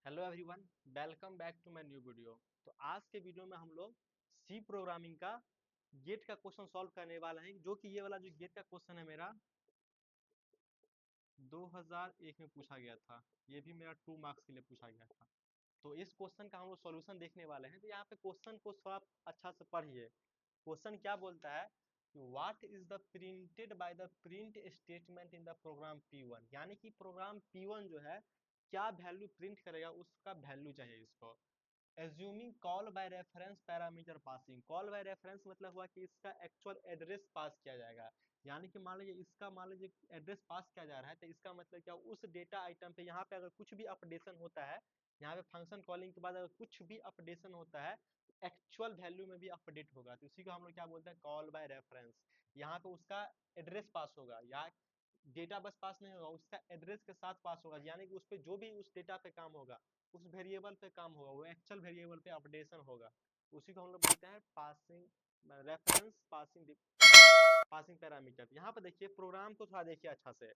Hello everyone, welcome back to my new video. तो आज के वीडियो में हम लोग सी प्रोग्रामिंग का गेट का क्वेश्चन सॉल्व करने वाले हैं, जो कि ये वाला जो गेट का क्वेश्चन है मेरा 2001 में पूछा गया था। ये भी मेरा 2 मार्क्स के लिए पूछा गया था। तो इस क्वेश्चन का हम लोग सॉल्यूशन देखने वाले हैं। तो यहाँ पे क्वेश्चन को थोड़ा अच्छा से पढ़िए। क्वेश्चन क्या बोलता है कि what is the printed by the print statement in the program P1, यानी कि प्रोग्राम P1 जो है क्या वैल्यू प्रिंट करेगा, उसका वैल्यू चाहिए इसको। Assuming call by reference parameter passing, call by reference मतलब हुआ कि इसका एक्चुअल एड्रेस पास किया जाएगा। यानी कि मान लीजिए इसका एड्रेस पास किया जा रहा है, तो इसका मतलब क्या, उस डेटा आइटम पे यहाँ पे अगर कुछ भी अपडेशन होता है, यहाँ पे फंक्शन कॉलिंग के बाद अगर कुछ भी अपडेशन होता है, एक्चुअल वैल्यू में भी अपडेट होगा। तो इसी को हम लोग क्या बोलते हैं, कॉल बाय रेफरेंस। यहाँ पे उसका एड्रेस पास होगा, या डेटा बस पास नहीं होगा, उसका एड्रेस के साथ पास होगा। यानी कि उस पर जो भी उस डेटा पे काम होगा, उस वेरिएबल पे काम होगा, वो एक्चुअल वेरिएबल पे अपडेशन होगा। उसी को हम लोग बोलते हैं पासिंग रेफरेंस पासिंग पैरामीटर। यहाँ पे देखिए प्रोग्राम को थोड़ा देखिए अच्छा से,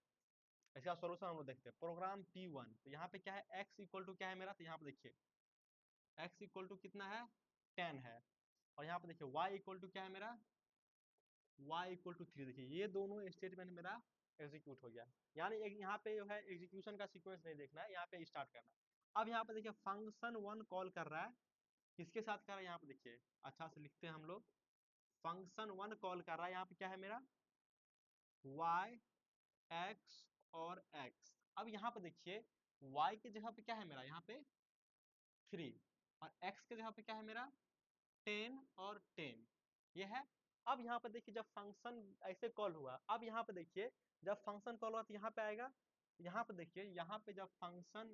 इसका सॉल्यूशन हम लोग देखते हैं। प्रोग्राम P1, तो यहाँ पे क्या है, x इक्वल टू क्या है मेरा, तो यहाँ पे देखिए x इक्वल टू कितना है, 10 है। और यहाँ पे देखिए y इक्वल टू क्या है मेरा, y इक्वल टू 3। देखिए ये दोनों स्टेटमेंट मेरा एग्जीक्यूट हो गया। यानी यहाँ पे जो है एग्जीक्यूशन का सीक्वेंस नहीं देखना है, यहाँ पे स्टार्ट करना है। अब यहाँ पे देखिए फंक्शन 1 कॉल कर रहा है, किसके साथ कर रहा है, यहाँ पे देखिए अच्छा से लिखते हैं हम लोग। फंक्शन 1 कॉल कर रहा है, यहाँ पे क्या है मेरा, y x और x। अब यहाँ पे देखिए y की जगह पे क्या है मेरा, यहाँ पे 3, और x के जगह पे क्या है मेरा 10 और 10, ये है। अब यहाँ पे देखिए जब फंक्शन ऐसे कॉल हुआ, अब यहाँ पे देखिए जब फंक्शन कॉल हुआ तो यहाँ पे आएगा। यहाँ पे देखिए, यहाँ पे जब फंक्शन,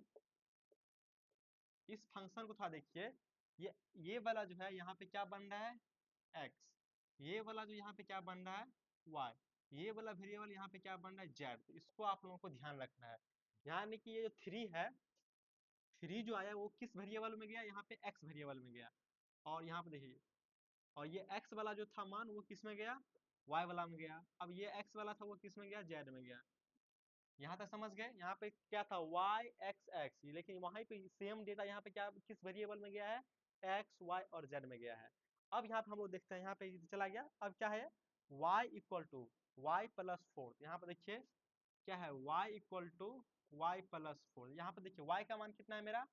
इस फंक्शन को थोड़ा देखिए, ये वाला जो है यहाँ पे क्या बन रहा है, x। ये वाला जो यहाँ पे क्या बन रहा है, y। ये वाला वेरिएबल यहाँ पे क्या बन रहा है, z। तो इसको आप लोगों को ध्यान रखना है। यानी कि ये जो 3 है, 3 जो आया वो किस वेरिएबल में गया, यहाँ पे x वेरिएबल में गया। और यहाँ पे देखिए, और ये x वाला जो था मान, वो किस में गया, y वाला में गया। अब ये x वाला था, वो किस में गया, z में गया। यहाँ तक समझ गए। यहाँ पे क्या था, y x x, लेकिन वहीं पे सेम डेटा यहाँ पे क्या किस वेरिएबल में गया है, x y और z में गया है। अब यहाँ पे हम लोग देखते हैं, यहाँ पे चला गया। अब क्या है, y equal to y plus 4। यहाँ पे देखिए क्या है, y equal to y plus 4। यहाँ पे देखिए y का मान कितना है मेरा,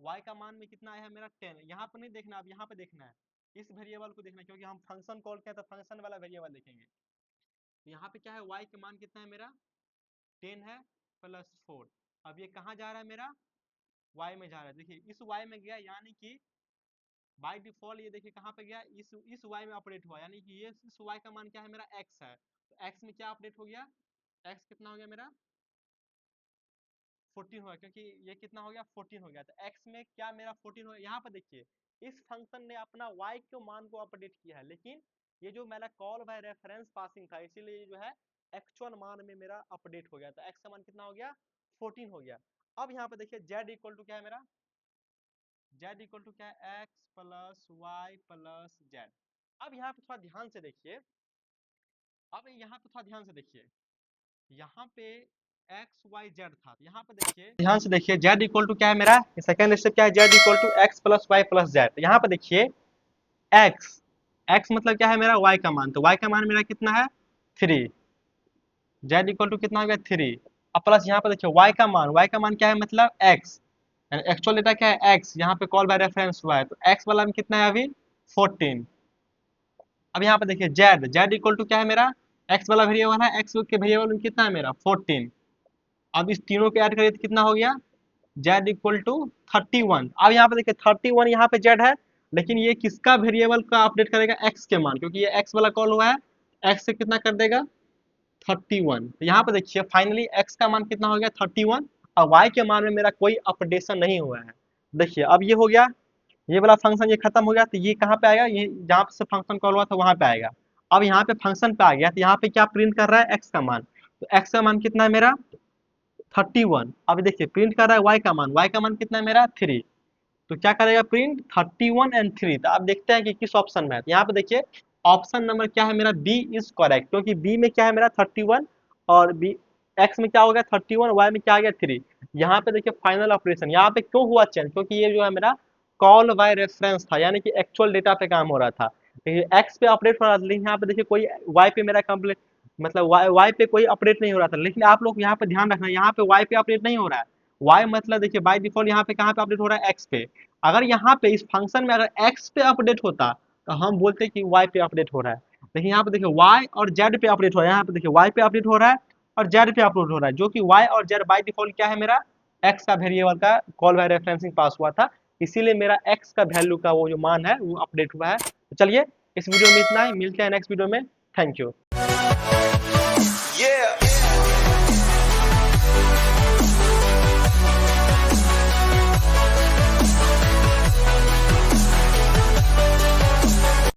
y का मान में कितना आया है मेरा 10। यहाँ पे नहीं देखना, अब यहाँ पे देखना है, इस वेरिएबल को देखना है, क्योंकि हम फंक्शन कॉल किया तो फंक्शन वाला वेरिएबल देखेंगे। तो यहाँ पे क्या है, y का मान कितना है मेरा 10 है प्लस 4। अब ये कहाँ जा रहा है मेरा, y में जा रहा है। देखिए इस y में गया, यानी कि बाय डिफॉल्ट ये देखिए कहाँ पे गया, इस y में अपडेट हुआ। यानी कि ये इस y का मान क्या है मेरा, x है। तो x में क्या अपडेट हो गया, x कितना हो गया मेरा 14 हो गया, क्योंकि ये कितना हो गया 14 हो गया। तो x में क्या मेरा 14 हो गया। यहाँ पर देखिए इस फंक्शन ने अपना y के मान को अपडेट किया है, लेकिन ये जो मेरा कॉल बाय रेफरेंस पासिंग था, इसीलिए जो है एक्चुअल मान में मेरा अपडेट हो गया। तो x का मान कितना हो गया 14 हो गया। अब यहाँ पे देखिए z इक्वल टू क्या है मेरा, z इक्वल टू क्या है, x plus y plus z. अब यहाँ पे थोड़ा ध्यान से देखिए, अब यहाँ पे थोड़ा ध्यान से देखिए, यहाँ पे एक्स वाई जेड था, यहाँ पे देखिए ध्यान से देखिए जेड इक्वल टू क्या है मेरा, सेकंड स्टेप क्या है, z equal to x plus y plus z. यहाँ पे देखिए एक्स, एक्स मतलब क्या है मेरा वाई का मान, तो वाई का मान मेरा कितना है 3, जेड इक्वल टू कितना हो गया 3, अब प्लस यहाँ पे देखिए वाई का मान क्या है मतलब एक्स, एक्चुअल डेटा क्या है एक्स, यहाँ पे कॉल बाय रेफरेंस हुआ है, तो एक्स वाला में कितना है अभी 14। अब यहाँ पे देखिए जेड, जेड इक्वल टू क्या है मेरा, एक्स वाला वेरिएबल है, एक्स के वेरिएबल में कितना है मेरा 14। अब इस तीनों को ऐड करिए तो कितना हो गया, जेड इक्वल टू 31। अब यहाँ पे देखिए 31 यहाँ पे जेड है, लेकिन ये किसका वेरिएबल का अपडेट करेगा, एक्स के मान, क्योंकि ये एक्स वाला कॉल हुआ है, एक्स से कितना कर देगा 31। तो यहाँ पे देखिए फाइनली एक्स का मान कितना हो गया 31, और वाई के मान में मेरा कोई अपडेशन नहीं हुआ है। देखिए अब ये हो गया, ये वाला फंक्शन ये खत्म हो गया, तो ये कहाँ पे आएगा, ये जहाँ से फंक्शन कॉल हुआ था वहां पे आएगा। अब यहाँ पे फंक्शन पे आ गया, तो यहाँ पे क्या प्रिंट कर रहा है, एक्स का मान। तो एक्स का मान कितना है मेरा 31। अब देखिए प्रिंट कर रहा है वाई का मान, वाई का मान कितना है मेरा 3। तो क्या करेगा प्रिंट 31 एंड 3। तो आप देखते हैं कि किस ऑप्शन में है। तो यहाँ पे देखिए ऑप्शन नंबर क्या है मेरा, बी इज करेक्ट, क्योंकि बी में क्या है मेरा 31 और बी एक्स में क्या हो गया 31, वाई में क्या आ गया 3। यहाँ पे देखिए फाइनल ऑपरेशन, यहाँ पे क्यों हुआ चेंज, क्योंकि ये जो है मेरा कॉल बाय रेफरेंस था, यानी कि एक्चुअल डेटा पे काम हो रहा था। एक्स पे अपडेट हो रहा था, लेकिन यहाँ पे देखिए कोई वाई पे मेरा कंप्लीट मतलब वाई पे कोई अपडेट नहीं हो रहा था। लेकिन आप लोग यहाँ पे ध्यान रखना, यहाँ पे वाई पे अपडेट नहीं हो रहा है। वाई मतलब देखिए बाय डिफॉल्ट यहाँ पे कहाँ पे अपडेट हो रहा है, एक्स पे। अगर यहाँ पे इस फंक्शन में अगर एक्स पे अपडेट होता तो हम बोलते कि वाई पे अपडेट हो रहा है। लेकिन यहाँ पे देखिए वाई और जेड पे अपडेट हो रहा है, यहाँ पे देखिए वाई पे अपडेट हो रहा है और जेड पे अपलोड हो रहा है, जो कि वाई और जेड बाय डिफॉल्ट क्या है मेरा एक्स का वेरिएबल का कॉल बाय रेफरेंसिंग पास हुआ था। इसीलिए मेरा एक्स का वैल्यू का वो जो मान है वो अपडेट हुआ है। तो चलिए इस वीडियो में इतना ही, मिलते हैं नेक्स्ट वीडियो में। Thank you.